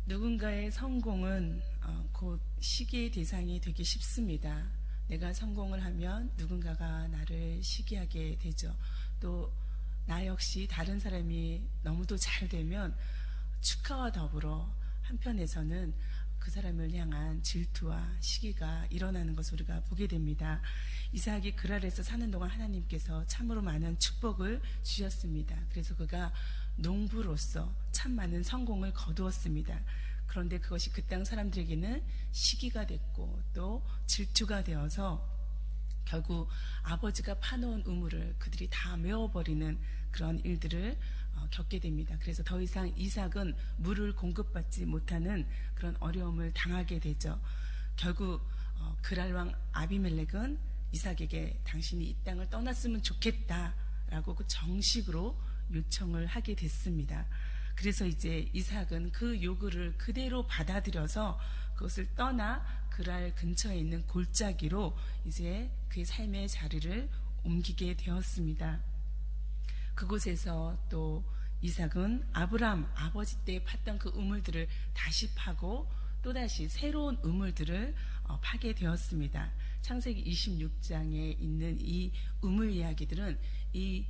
누군가의 성공은 곧 시기의 대상이 되기 쉽습니다. 내가 성공을 하면 누군가가 나를 시기하게 되죠. 또 나 역시 다른 사람이 너무도 잘 되면 축하와 더불어 한편에서는 그 사람을 향한 질투와 시기가 일어나는 것을 우리가 보게 됩니다. 이삭이 그랄에서 사는 동안 하나님께서 참으로 많은 축복을 주셨습니다. 그래서 그가 농부로서 참 많은 성공을 거두었습니다. 그런데 그것이 그 땅 사람들에게는 시기가 됐고 또 질투가 되어서 결국 아버지가 파놓은 우물을 그들이 다 메워버리는 그런 일들을 겪게 됩니다. 그래서 더 이상 이삭은 물을 공급받지 못하는 그런 어려움을 당하게 되죠. 결국 그랄 왕 아비멜렉은 이삭에게 당신이 이 땅을 떠났으면 좋겠다라고 그 정식으로 요청을 하게 됐습니다. 그래서 이제 이삭은 그 요구를 그대로 받아들여서 그것을 떠나 그랄 근처에 있는 골짜기로 이제 그의 삶의 자리를 옮기게 되었습니다. 그곳에서 또 이삭은 아브람 아버지 때 팠던 그 우물들을 다시 파고 또다시 새로운 우물들을 파게 되었습니다. 창세기 26장에 있는 이 우물 이야기들은 이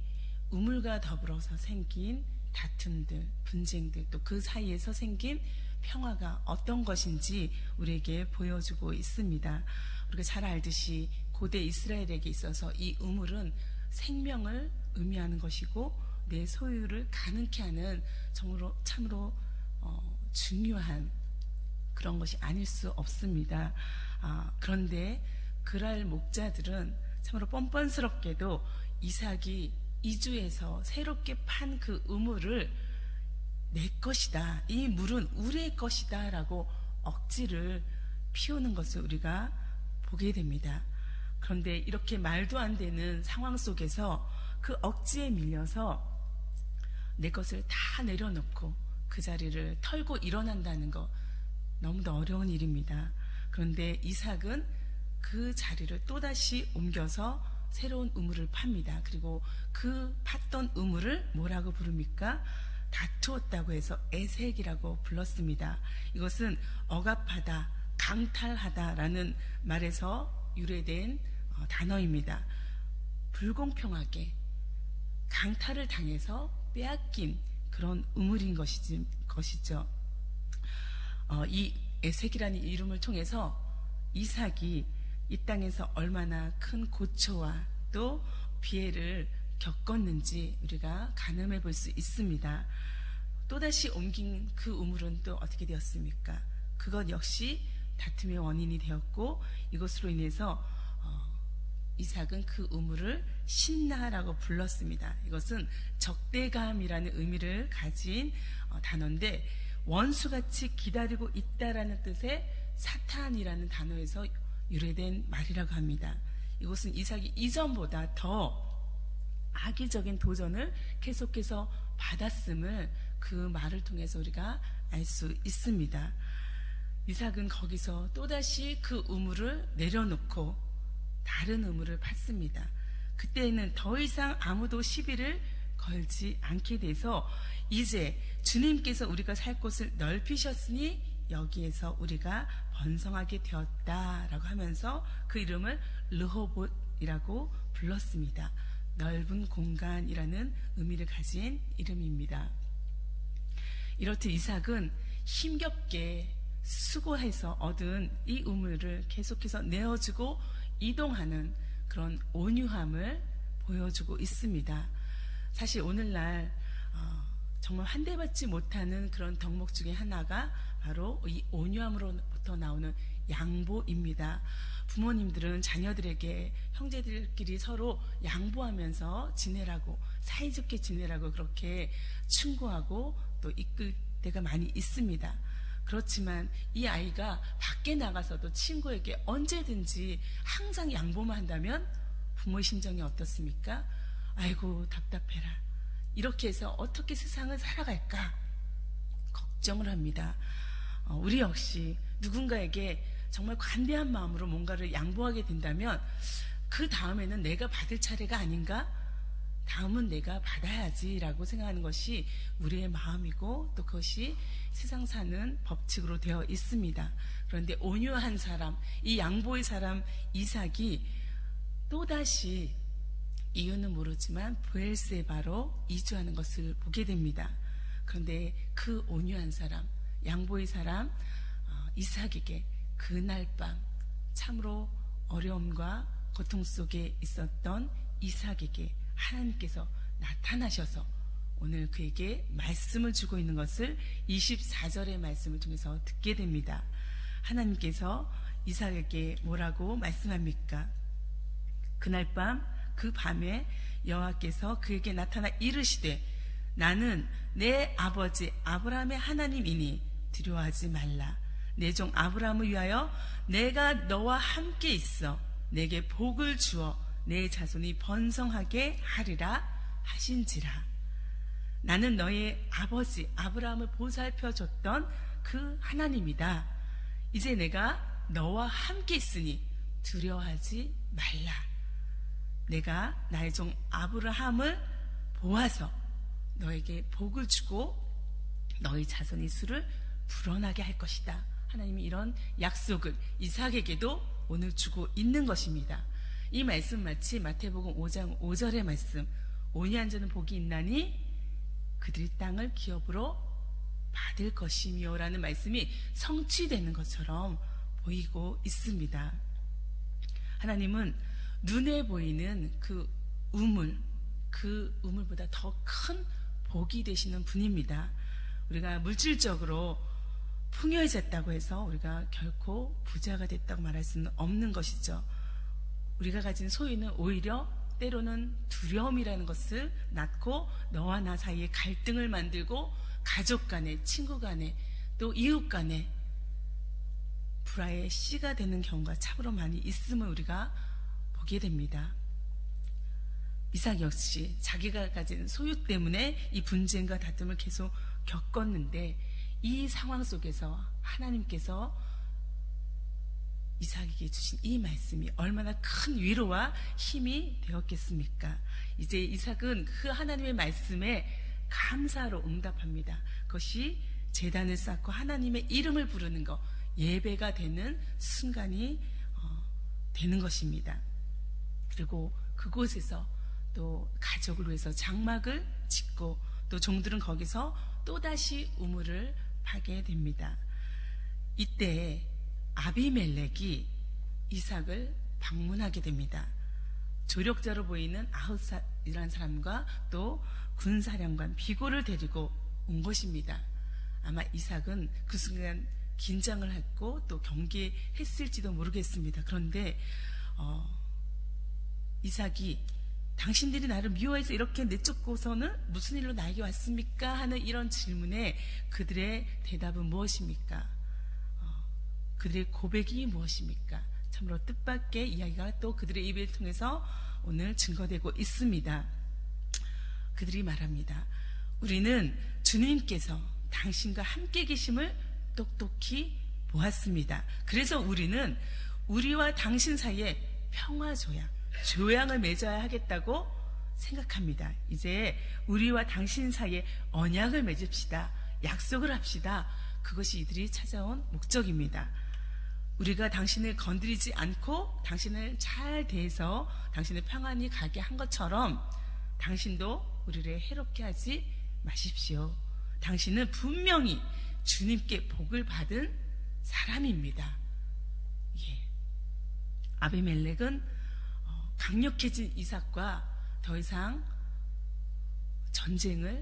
우물과 더불어서 생긴 다툼들, 분쟁들, 또 그 사이에서 생긴 평화가 어떤 것인지 우리에게 보여주고 있습니다. 우리가 잘 알듯이 고대 이스라엘에게 있어서 이 우물은 생명을 의미하는 것이고 내 소유를 가능케 하는 참으로 중요한 그런 것이 아닐 수 없습니다. 그런데 그랄 목자들은 참으로 뻔뻔스럽게도 이삭이 이주해서 새롭게 판 그 우물을 내 것이다, 이 물은 우리의 것이다 라고 억지를 피우는 것을 우리가 보게 됩니다. 그런데 이렇게 말도 안 되는 상황 속에서 그 억지에 밀려서 내 것을 다 내려놓고 그 자리를 털고 일어난다는 거 너무도 어려운 일입니다. 그런데 이삭은 그 자리를 또다시 옮겨서 새로운 우물을 팝니다. 그리고 그 팠던 우물을 뭐라고 부릅니까? 다투었다고 해서 에색이라고 불렀습니다. 이것은 억압하다, 강탈하다라는 말에서 유래된 단어입니다. 불공평하게 강탈을 당해서 빼앗긴 그런 우물인 것이죠. 이 에색이라는 이름을 통해서 이삭이 이 땅에서 얼마나 큰 고초와 또 피해를 겪었는지 우리가 가늠해 볼 수 있습니다. 또다시 옮긴 그 우물은 또 어떻게 되었습니까? 그것 역시 다툼의 원인이 되었고 이것으로 인해서 이삭은 그 우물을 신나라고 불렀습니다. 이것은 적대감이라는 의미를 가진 단어인데 원수같이 기다리고 있다라는 뜻의 사탄이라는 단어에서 유래된 말이라고 합니다. 이것은 이삭이 이전보다 더 악의적인 도전을 계속해서 받았음을 그 말을 통해서 우리가 알 수 있습니다. 이삭은 거기서 또다시 그 우물을 내려놓고 다른 우물을 팠습니다. 그때는 더 이상 아무도 시비를 걸지 않게 돼서 이제 주님께서 우리가 살 곳을 넓히셨으니 여기에서 우리가 번성하게 되었다라고 하면서 그 이름을 르호봇이라고 불렀습니다. 넓은 공간이라는 의미를 가진 이름입니다. 이렇듯 이삭은 힘겹게 수고해서 얻은 이 우물을 계속해서 내어주고 이동하는 그런 온유함을 보여주고 있습니다. 사실 오늘날 정말 환대받지 못하는 그런 덕목 중에 하나가 바로 이 온유함으로부터 나오는 양보입니다. 부모님들은 자녀들에게 형제들끼리 서로 양보하면서 지내라고, 사이좋게 지내라고 그렇게 충고하고 또 이끌 때가 많이 있습니다. 그렇지만 이 아이가 밖에 나가서도 친구에게 언제든지 항상 양보만 한다면 부모의 심정이 어떻습니까? 아이고 답답해라. 이렇게 해서 어떻게 세상을 살아갈까 걱정을 합니다. 우리 역시 누군가에게 정말 관대한 마음으로 뭔가를 양보하게 된다면 그 다음에는 내가 받을 차례가 아닌가? 다음은 내가 받아야지라고 생각하는 것이 우리의 마음이고 또 그것이 세상 사는 법칙으로 되어 있습니다. 그런데 온유한 사람, 이 양보의 사람 이삭이 또다시 이유는 모르지만 브엘세바로 이주하는 것을 보게 됩니다. 그런데 그 온유한 사람, 양보의 사람 이삭에게 그날 밤 참으로 어려움과 고통 속에 있었던 이삭에게 하나님께서 나타나셔서 오늘 그에게 말씀을 주고 있는 것을 24절의 말씀을 통해서 듣게 됩니다. 하나님께서 이삭에게 뭐라고 말씀합니까? 그날 밤 그 밤에 여호와께서 그에게 나타나 이르시되 나는 내 아버지 아브라함의 하나님이니 두려워하지 말라. 내 종 아브라함을 위하여 내가 너와 함께 있어 내게 복을 주어 내 자손이 번성하게 하리라 하신지라. 나는 너의 아버지 아브라함을 보살펴줬던 그 하나님이다. 이제 내가 너와 함께 있으니 두려워하지 말라. 내가 나의 종 아브라함을 보아서 너에게 복을 주고 너의 자손의 수를 불어나게 할 것이다. 하나님이 이런 약속을 이삭에게도 오늘 주고 있는 것입니다. 이 말씀 마치 마태복음 5장 5절의 말씀, 온유한 자는 복이 있나니 그들이 땅을 기업으로 받을 것이며 라는 말씀이 성취되는 것처럼 보이고 있습니다. 하나님은 눈에 보이는 그 우물보다 더 큰 복이 되시는 분입니다. 우리가 물질적으로 풍요해졌다고 해서 우리가 결코 부자가 됐다고 말할 수는 없는 것이죠. 우리가 가진 소유는 오히려 때로는 두려움이라는 것을 낳고 너와 나 사이에 갈등을 만들고 가족 간에, 친구 간에, 또 이웃 간에 불화의 씨가 되는 경우가 참으로 많이 있음을 우리가 보게 됩니다. 이삭 역시 자기가 가진 소유 때문에 이 분쟁과 다툼을 계속 겪었는데 이 상황 속에서 하나님께서 이삭에게 주신 이 말씀이 얼마나 큰 위로와 힘이 되었겠습니까? 이제 이삭은 그 하나님의 말씀에 감사로 응답합니다. 그것이 제단을 쌓고 하나님의 이름을 부르는 것, 예배가 되는 순간이 되는 것입니다. 그리고 그곳에서 또 가족을 위해서 장막을 짓고 또 종들은 거기서 또다시 우물을 파게 됩니다. 이때 아비멜렉이 이삭을 방문하게 됩니다. 조력자로 보이는 아흐삿이라는 사람과 또 군사령관 비고를 데리고 온 것입니다. 아마 이삭은 그 순간 긴장을 했고 또 경계했을지도 모르겠습니다. 그런데 이삭이 당신들이 나를 미워해서 이렇게 내쫓고서는 무슨 일로 나에게 왔습니까? 하는 이런 질문에 그들의 대답은 무엇입니까? 그들의 고백이 무엇입니까? 참으로 뜻밖의 이야기가 또 그들의 입을 통해서 오늘 증거되고 있습니다. 그들이 말합니다. 우리는 주님께서 당신과 함께 계심을 똑똑히 보았습니다. 그래서 우리는 우리와 당신 사이에 조약을 맺어야 하겠다고 생각합니다. 이제 우리와 당신 사이에 언약을 맺읍시다. 약속을 합시다. 그것이 이들이 찾아온 목적입니다. 우리가 당신을 건드리지 않고 당신을 잘 대해서 당신을 평안히 가게 한 것처럼 당신도 우리를 해롭게 하지 마십시오. 당신은 분명히 주님께 복을 받은 사람입니다. 아비멜렉은 강력해진 이삭과 더 이상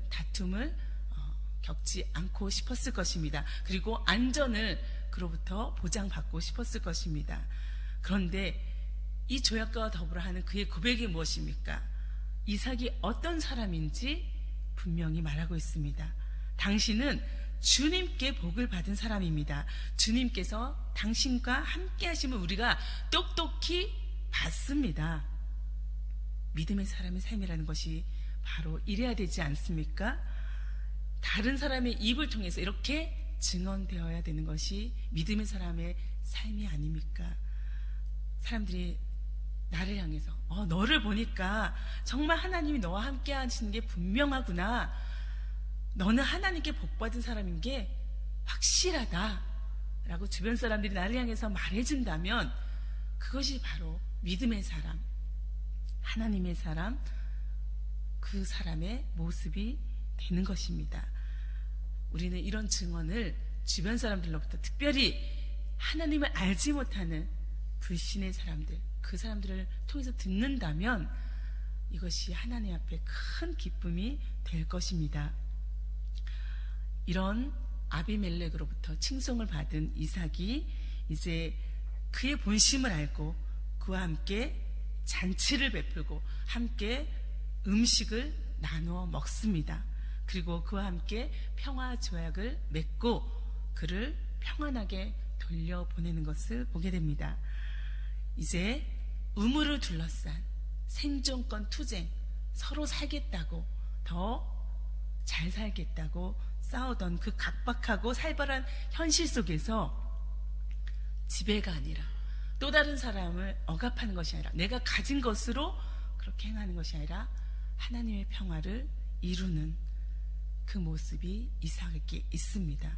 다툼을 겪지 않고 싶었을 것입니다. 그리고 안전을 그로부터 보장받고 싶었을 것입니다. 그런데 이 조약과 더불어 하는 그의 고백이 무엇입니까? 이삭이 어떤 사람인지 분명히 말하고 있습니다. 당신은 주님께 복을 받은 사람입니다. 주님께서 당신과 함께 하심을 우리가 똑똑히 봤습니다. 믿음의 사람의 삶이라는 것이 바로 이래야 되지 않습니까? 다른 사람의 입을 통해서 이렇게 증언되어야 되는 것이 믿음의 사람의 삶이 아닙니까? 사람들이 나를 향해서 너를 보니까 정말 하나님이 너와 함께 하시는 게 분명하구나. 너는 하나님께 복받은 사람인 게 확실하다 라고 주변 사람들이 나를 향해서 말해준다면 그것이 바로 믿음의 사람, 하나님의 사람, 그 사람의 모습이 되는 것입니다. 우리는 이런 증언을 주변 사람들로부터, 특별히 하나님을 알지 못하는 불신의 사람들, 그 사람들을 통해서 듣는다면 이것이 하나님 앞에 큰 기쁨이 될 것입니다. 이런 아비멜렉으로부터 칭송을 받은 이삭이 이제 그의 본심을 알고 그와 함께 잔치를 베풀고 함께 음식을 나누어 먹습니다. 그리고 그와 함께 평화 조약을 맺고 그를 평안하게 돌려보내는 것을 보게 됩니다. 이제 우물을 둘러싼 생존권 투쟁, 서로 살겠다고, 더 잘 살겠다고 싸우던 그 각박하고 살벌한 현실 속에서 지배가 아니라 또 다른 사람을 억압하는 것이 아니라 내가 가진 것으로 그렇게 행하는 것이 아니라 하나님의 평화를 이루는 그 모습이 이삭에게 있습니다.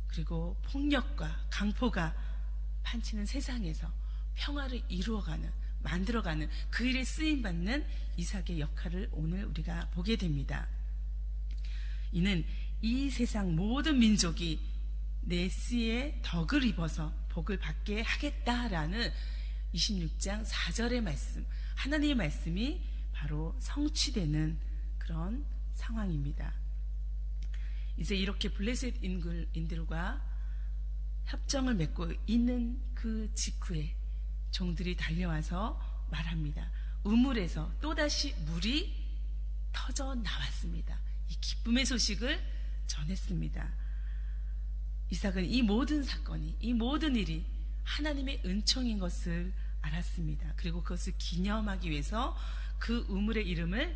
그리고 폭력과 강포가 판치는 세상에서 평화를 이루어가는, 만들어가는 그 일에 쓰임받는 이삭의 역할을 오늘 우리가 보게 됩니다. 이는 이 세상 모든 민족이 내 씨의 덕을 입어서 복을 받게 하겠다라는 26장 4절의 말씀, 하나님의 말씀이 바로 성취되는 그런 상황입니다. 이제 이렇게 블레셋 인들과 협정을 맺고 있는 그 직후에 종들이 달려와서 말합니다. 우물에서 또다시 물이 터져 나왔습니다. 이 기쁨의 소식을 전했습니다. 이삭은 이 모든 사건이, 이 모든 일이 하나님의 은총인 것을 알았습니다. 그리고 그것을 기념하기 위해서 그 우물의 이름을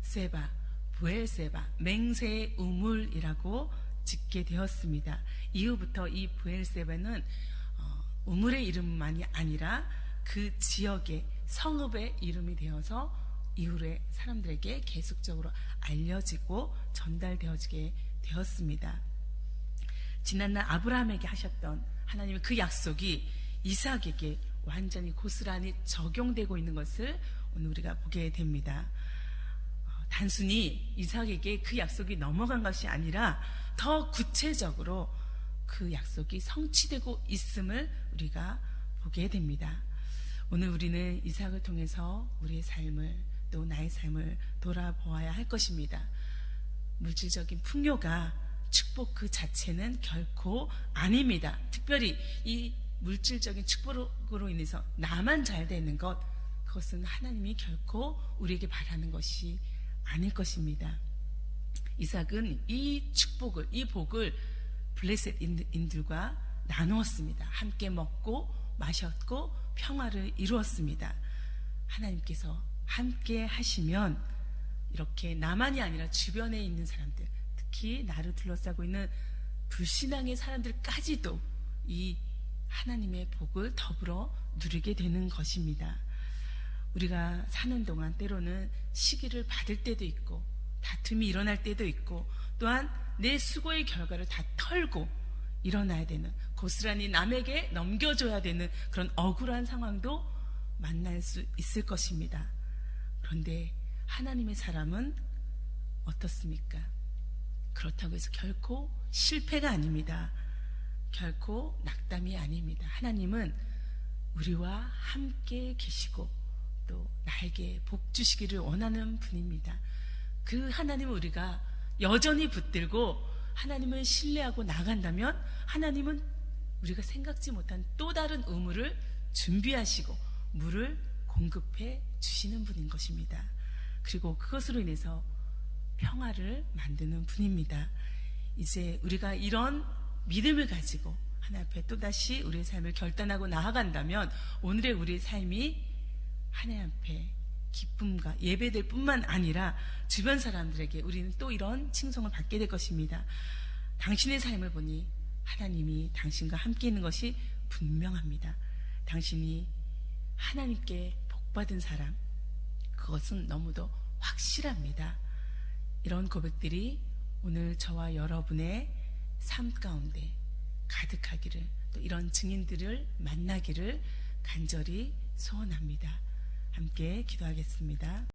세바, 부엘세바, 맹세의 우물이라고 짓게 되었습니다. 이후부터 이 부엘세바는 우물의 이름만이 아니라 그 지역의 성읍의 이름이 되어서 이후에 사람들에게 계속적으로 알려지고 전달되어지게 되었습니다. 지난날 아브라함에게 하셨던 하나님의 그 약속이 이삭에게 완전히 고스란히 적용되고 있는 것을 오늘 우리가 보게 됩니다. 단순히 이삭에게 그 약속이 넘어간 것이 아니라 더 구체적으로 그 약속이 성취되고 있음을 우리가 보게 됩니다. 오늘 우리는 이삭을 통해서 우리의 삶을, 또 나의 삶을 돌아보아야 할 것입니다. 물질적인 풍요가 축복 그 자체는 결코 아닙니다. 특별히 이 물질적인 축복으로 인해서 나만 잘 되는 것, 그것은 하나님이 결코 우리에게 바라는 것이 아닐 것입니다. 이삭은 이 축복을, 이 복을 블레셋 인들과 나누었습니다. 함께 먹고 마셨고 평화를 이루었습니다. 하나님께서 함께 하시면 이렇게 나만이 아니라 주변에 있는 사람들, 특히 나를 둘러싸고 있는 불신앙의 사람들까지도 이 하나님의 복을 더불어 누리게 되는 것입니다. 우리가 사는 동안 때로는 시기를 받을 때도 있고 다툼이 일어날 때도 있고 또한 내 수고의 결과를 다 털고 일어나야 되는, 고스란히 남에게 넘겨줘야 되는 그런 억울한 상황도 만날 수 있을 것입니다. 그런데 하나님의 사람은 어떻습니까? 그렇다고 해서 결코 실패가 아닙니다. 결코 낙담이 아닙니다. 하나님은 우리와 함께 계시고 또 나에게 복 주시기를 원하는 분입니다. 그 하나님을 우리가 여전히 붙들고 하나님을 신뢰하고 나간다면 하나님은 우리가 생각지 못한 또 다른 우물을 준비하시고 물을 공급해 주시는 분인 것입니다. 그리고 그것으로 인해서 평화를 만드는 분입니다. 이제 우리가 이런 믿음을 가지고 하나님 앞에 또다시 우리의 삶을 결단하고 나아간다면 오늘의 우리의 삶이 하나님 앞에 기쁨과 예배될 뿐만 아니라 주변 사람들에게 우리는 또 이런 칭송을 받게 될 것입니다. 당신의 삶을 보니 하나님이 당신과 함께 있는 것이 분명합니다. 당신이 하나님께 복받은 사람, 그것은 너무도 확실합니다. 이런 고백들이 오늘 저와 여러분의 삶 가운데 가득하기를, 또 이런 증인들을 만나기를 간절히 소원합니다. 함께 기도하겠습니다.